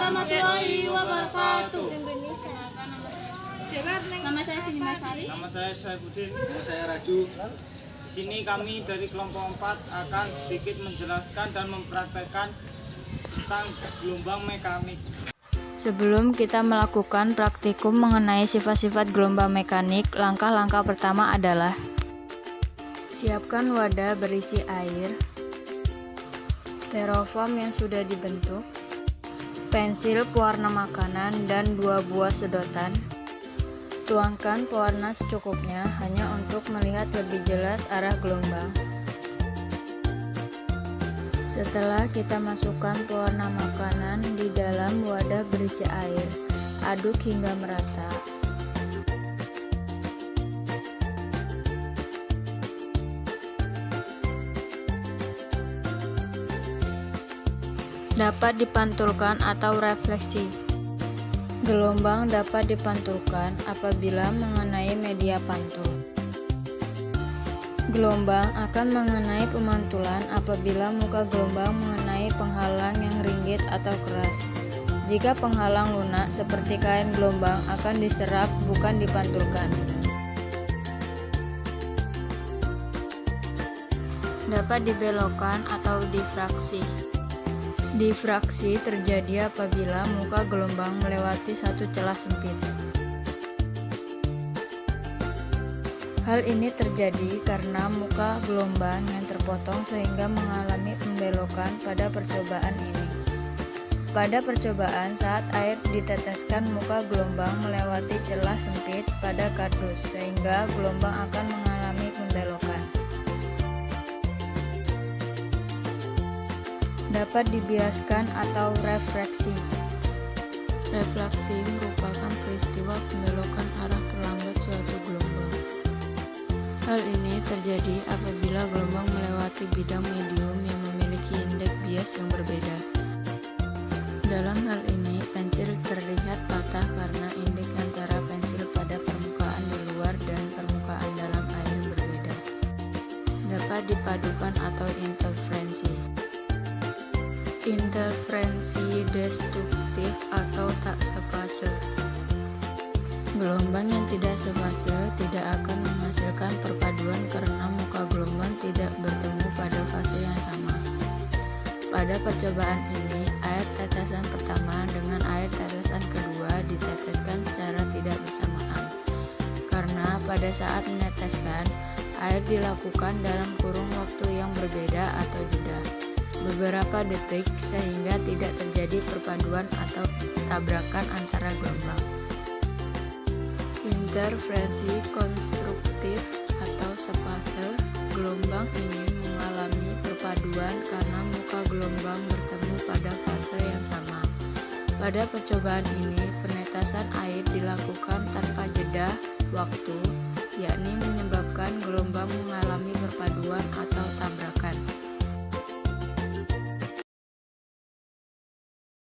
warahmatullahi wabarakatuh. Nama saya Sini Masari. Nama saya Saifuddin. Nama saya Raju. Di sini kami dari kelompok 4 akan sedikit menjelaskan dan mempraktekkan tentang gelombang mekanik. Sebelum kita melakukan praktikum mengenai sifat-sifat gelombang mekanik, langkah-langkah pertama adalah siapkan wadah berisi air, styrofoam yang sudah dibentuk, pensil pewarna makanan, dan 2 buah sedotan. Tuangkan pewarna secukupnya hanya untuk melihat lebih jelas arah gelombang. Setelah kita masukkan pewarna makanan di dalam wadah berisi air, aduk hingga merata. Dapat dipantulkan atau refleksi. Gelombang dapat dipantulkan apabila mengenai media pantul. Gelombang akan mengenai pemantulan apabila muka gelombang mengenai penghalang yang ringgit atau keras. Jika penghalang lunak seperti kain gelombang akan diserap, bukan dipantulkan. Dapat dibelokkan atau difraksi. Difraksi terjadi apabila muka gelombang melewati satu celah sempit. Hal ini terjadi karena muka gelombang yang terpotong sehingga mengalami pembelokan pada percobaan ini. Pada percobaan, saat air diteteskan, muka gelombang melewati celah sempit pada kardus sehingga gelombang akan mengalami pembelokan. Dapat dibiaskan atau refraksi. Refleksi merupakan peristiwa pembelokan arah terlambat suatu gelombang. Hal ini terjadi apabila gelombang melewati bidang medium yang memiliki indeks bias yang berbeda. Dalam hal ini, pensil terlihat patah karena indeks antara pensil pada permukaan di luar dan permukaan dalam air berbeda. Dapat dipadukan atau interferensi. Interferensi destruktif atau tak sefase. Gelombang yang tidak sefase tidak akan menghasilkan perpaduan karena muka gelombang tidak bertemu pada fase yang sama. Pada percobaan ini, air tetesan pertama dengan air tetesan kedua diteteskan secara tidak bersamaan. Karena pada saat meneteskan, air dilakukan dalam kurung waktu yang berbeda atau jeda beberapa detik sehingga tidak terjadi perpaduan atau tabrakan antara gelombang. Interferensi konstruktif atau sefase. Gelombang ini mengalami perpaduan karena muka gelombang bertemu pada fase yang sama. Pada percobaan ini, penetasan air dilakukan tanpa jeda waktu, yakni menyebabkan gelombang mengalami perpaduan atau tabrakan.